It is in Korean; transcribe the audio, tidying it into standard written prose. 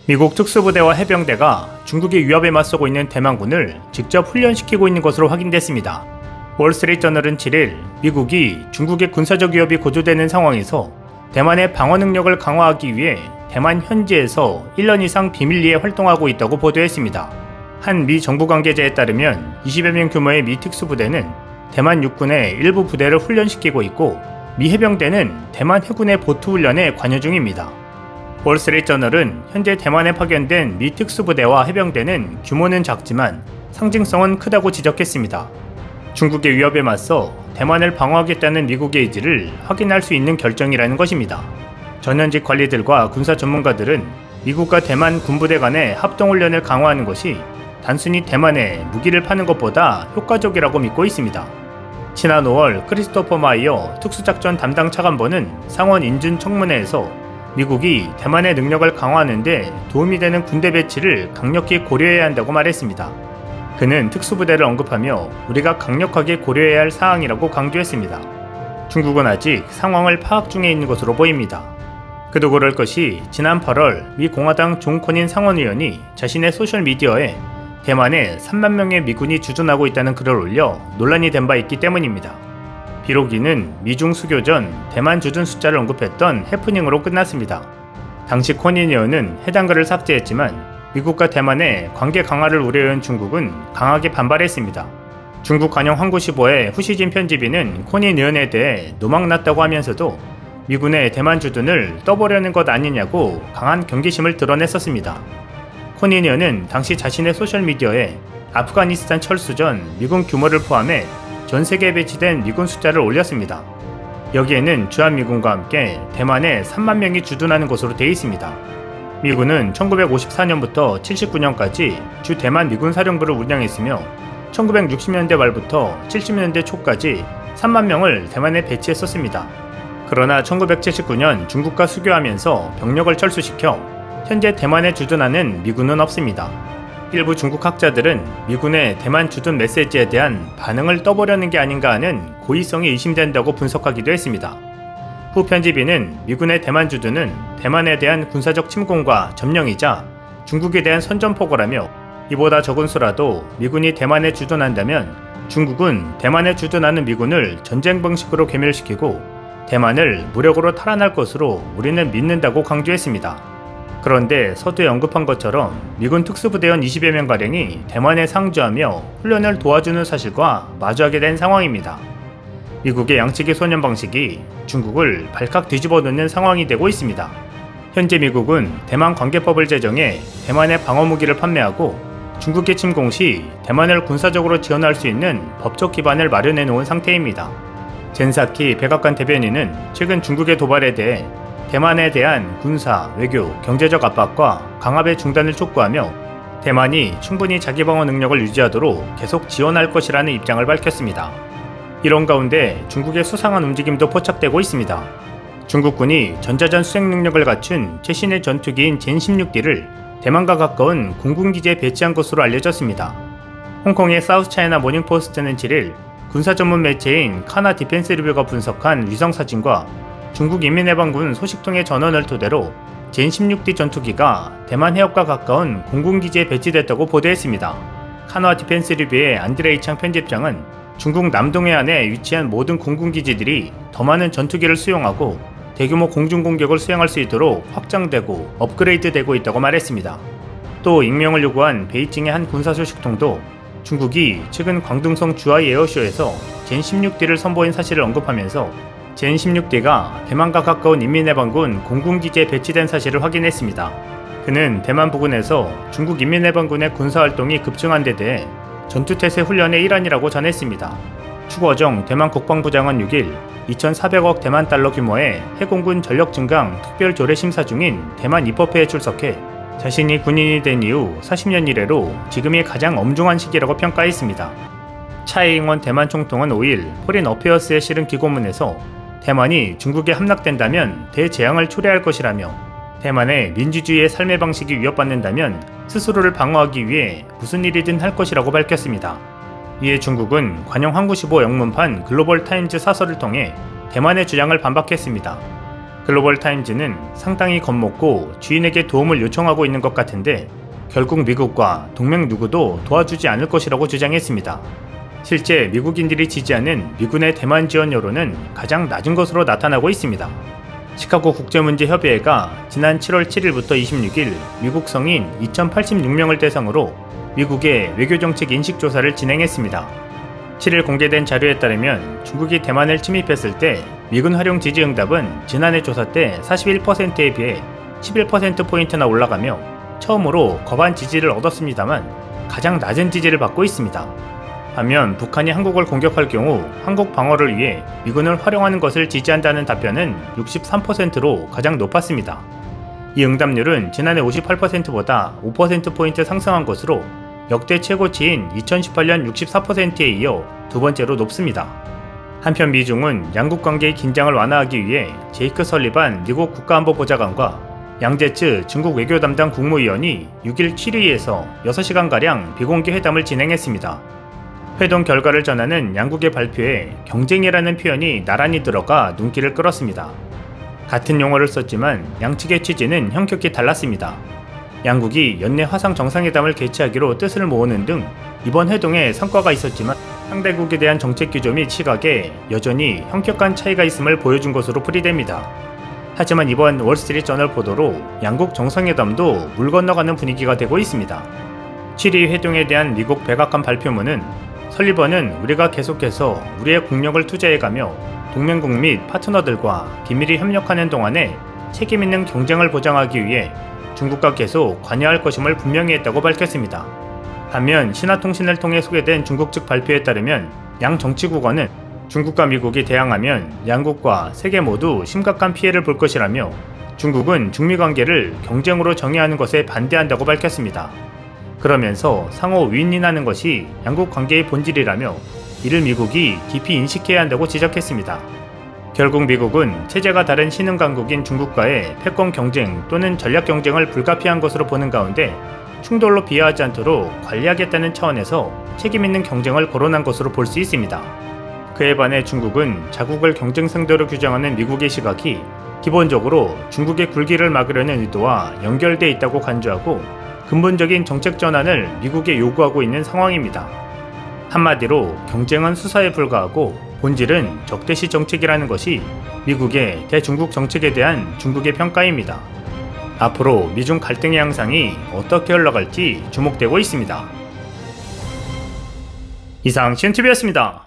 미국 특수부대와 해병대가 중국의 위협에 맞서고 있는 대만군을 직접 훈련시키고 있는 것으로 확인됐습니다. 월스트리트저널은 7일 미국이 중국의 군사적 위협이 고조되는 상황에서 대만의 방어 능력을 강화하기 위해 대만 현지에서 1년 이상 비밀리에 활동하고 있다고 보도했습니다. 한 미 정부 관계자에 따르면 20여 명 규모의 미 특수부대는 대만 육군의 일부 부대를 훈련시키고 있고 미 해병대는 대만 해군의 보투훈련에 관여 중입니다. 월스트리트저널은 현재 대만에 파견된 미 특수부대와 해병대는 규모는 작지만 상징성은 크다고 지적했습니다. 중국의 위협에 맞서 대만을 방어하겠다는 미국의 의지를 확인할 수 있는 결정이라는 것입니다. 전현직 관리들과 군사 전문가들은 미국과 대만 군부대 간의 합동훈련을 강화하는 것이 단순히 대만에 무기를 파는 것보다 효과적이라고 믿고 있습니다. 지난 5월 크리스토퍼 마이어 특수작전 담당 차관보는 상원 인준 청문회에서 미국이 대만의 능력을 강화하는 데 도움이 되는 군대 배치를 강력히 고려해야 한다고 말했습니다. 그는 특수부대를 언급하며 우리가 강력하게 고려해야 할 사항이라고 강조했습니다. 중국은 아직 상황을 파악 중에 있는 것으로 보입니다. 그도 그럴 것이 지난 8월 미 공화당 존 코닌 상원의원이 자신의 소셜미디어에 대만에 3만 명의 미군이 주둔하고 있다는 글을 올려 논란이 된 바 있기 때문입니다. 비록 이는 미중 수교 전 대만 주둔 숫자를 언급했던 해프닝으로 끝났습니다. 당시 코닌 의원은 해당 글을 삭제했지만 미국과 대만의 관계 강화를 우려해온 중국은 강하게 반발했습니다. 중국 관영 항구시보의 후시진 편집인은 코닌 의원에 대해 노망났다고 하면서도 미군의 대만 주둔을 떠보려는 것 아니냐고 강한 경계심을 드러냈었습니다. 코닌 의원은 당시 자신의 소셜미디어에 아프가니스탄 철수 전 미군 규모를 포함해 전 세계에 배치된 미군 숫자를 올렸습니다. 여기에는 주한미군과 함께 대만에 3만 명이 주둔하는 것으로 되어 있습니다. 미군은 1954년부터 79년까지 주 대만 미군 사령부를 운영했으며 1960년대 말부터 70년대 초까지 3만 명을 대만에 배치했었습니다. 그러나 1979년 중국과 수교하면서 병력을 철수시켜 현재 대만에 주둔하는 미군은 없습니다. 일부 중국 학자들은 미군의 대만 주둔 메시지에 대한 반응을 떠보려는 게 아닌가 하는 고의성이 의심된다고 분석하기도 했습니다. 후 편집인은 미군의 대만 주둔은 대만에 대한 군사적 침공과 점령이자 중국에 대한 선전포고라며 이보다 적은 수라도 미군이 대만에 주둔한다면 중국은 대만에 주둔하는 미군을 전쟁 방식으로 괴멸시키고 대만을 무력으로 탈환할 것으로 우리는 믿는다고 강조했습니다. 그런데 서두에 언급한 것처럼 미군 특수부대원 20여 명가량이 대만에 상주하며 훈련을 도와주는 사실과 마주하게 된 상황입니다. 미국의 양측의 소년 방식이 중국을 발칵 뒤집어 놓는 상황이 되고 있습니다. 현재 미국은 대만 관계법을 제정해 대만에 방어무기를 판매하고 중국의 침공 시 대만을 군사적으로 지원할 수 있는 법적 기반을 마련해 놓은 상태입니다. 젠사키 백악관 대변인은 최근 중국의 도발에 대해 대만에 대한 군사, 외교, 경제적 압박과 강압의 중단을 촉구하며 대만이 충분히 자기 방어 능력을 유지하도록 계속 지원할 것이라는 입장을 밝혔습니다. 이런 가운데 중국의 수상한 움직임도 포착되고 있습니다. 중국군이 전자전 수행 능력을 갖춘 최신의 전투기인 젠16D를 대만과 가까운 공군기지에 배치한 것으로 알려졌습니다. 홍콩의 사우스차이나 모닝포스트는 7일 군사 전문 매체인 카나 디펜스 리뷰가 분석한 위성사진과 중국 인민해방군 소식통의 전원을 토대로 젠16D 전투기가 대만 해역과 가까운 공군기지에 배치됐다고 보도했습니다. 카나 디펜스 리뷰의 안드레이 창 편집장은 중국 남동해안에 위치한 모든 공군기지들이 더 많은 전투기를 수용하고 대규모 공중공격을 수행할 수 있도록 확장되고 업그레이드되고 있다고 말했습니다. 또 익명을 요구한 베이징의 한 군사소식통도 중국이 최근 광둥성 주하이 에어쇼에서 젠16D를 선보인 사실을 언급하면서 젠16D가 대만과 가까운 인민해방군 공군기지에 배치된 사실을 확인했습니다. 그는 대만 부근에서 중국 인민해방군의 군사활동이 급증한 데 대해 전투태세 훈련의 일환이라고 전했습니다. 추거정 대만 국방부장은 6일 2,400억 대만 달러 규모의 해공군 전력 증강 특별 조례 심사 중인 대만 입법회에 출석해 자신이 군인이 된 이후 40년 이래로 지금이 가장 엄중한 시기라고 평가했습니다. 차이잉원 대만 총통은 5일 포린 어페어스에 실은 기고문에서 대만이 중국에 함락된다면 대재앙을 초래할 것이라며 대만의 민주주의의 삶의 방식이 위협받는다면 스스로를 방어하기 위해 무슨 일이든 할 것이라고 밝혔습니다. 이에 중국은 관영 항구시보 영문판 글로벌 타임즈 사설을 통해 대만의 주장을 반박했습니다. 글로벌 타임즈는 상당히 겁먹고 주인에게 도움을 요청하고 있는 것 같은데 결국 미국과 동맹 누구도 도와주지 않을 것이라고 주장했습니다. 실제 미국인들이 지지하는 미군의 대만 지원 여론은 가장 낮은 것으로 나타나고 있습니다. 시카고 국제문제협의회가 지난 7월 7일부터 26일 미국 성인 2086명을 대상으로 미국의 외교정책 인식조사를 진행했습니다. 7일 공개된 자료에 따르면 중국이 대만을 침입했을 때 미군 활용 지지 응답은 지난해 조사 때 41%에 비해 11%포인트나 올라가며 처음으로 거반 지지를 얻었습니다만 가장 낮은 지지를 받고 있습니다. 반면 북한이 한국을 공격할 경우 한국 방어를 위해 미군을 활용하는 것을 지지한다는 답변은 63%로 가장 높았습니다. 이 응답률은 지난해 58%보다 5%포인트 상승한 것으로 역대 최고치인 2018년 64%에 이어 두 번째로 높습니다. 한편 미중은 양국 관계의 긴장을 완화하기 위해 제이크 설리반 미국 국가안보보좌관과 양제츠 중국 외교 담당 국무위원이 6일 7위에서 6시간가량 비공개 회담을 진행했습니다. 회동 결과를 전하는 양국의 발표에 경쟁이라는 표현이 나란히 들어가 눈길을 끌었습니다. 같은 용어를 썼지만 양측의 취지는 현격히 달랐습니다. 양국이 연내 화상 정상회담을 개최하기로 뜻을 모으는 등 이번 회동에 성과가 있었지만 상대국에 대한 정책 기조 및 시각에 여전히 현격한 차이가 있음을 보여준 것으로 풀이됩니다. 하지만 이번 월스트리트저널 보도로 양국 정상회담도 물 건너가는 분위기가 되고 있습니다. 7위 회동에 대한 미국 백악관 발표문은 설리번은 우리가 계속해서 우리의 국력을 투자해가며 동맹국 및 파트너들과 긴밀히 협력하는 동안에 책임있는 경쟁을 보장하기 위해 중국과 계속 관여할 것임을 분명히 했다고 밝혔습니다. 반면 신화통신을 통해 소개된 중국 측 발표에 따르면 양 정치국원은 중국과 미국이 대항하면 양국과 세계 모두 심각한 피해를 볼 것이라며 중국은 중미 관계를 경쟁으로 정의하는 것에 반대한다고 밝혔습니다. 그러면서 상호 윈윈하는 것이 양국 관계의 본질이라며 이를 미국이 깊이 인식해야 한다고 지적했습니다. 결국 미국은 체제가 다른 신흥 강국인 중국과의 패권 경쟁 또는 전략 경쟁을 불가피한 것으로 보는 가운데 충돌로 비하하지 않도록 관리하겠다는 차원에서 책임있는 경쟁을 거론한 것으로 볼 수 있습니다. 그에 반해 중국은 자국을 경쟁 상대로 규정하는 미국의 시각이 기본적으로 중국의 굴기를 막으려는 의도와 연결돼 있다고 간주하고 근본적인 정책 전환을 미국에 요구하고 있는 상황입니다. 한마디로 경쟁은 수사에 불과하고 본질은 적대시 정책이라는 것이 미국의 대중국 정책에 대한 중국의 평가입니다. 앞으로 미중 갈등의 양상이 어떻게 흘러갈지 주목되고 있습니다. 이상 CNTV였습니다.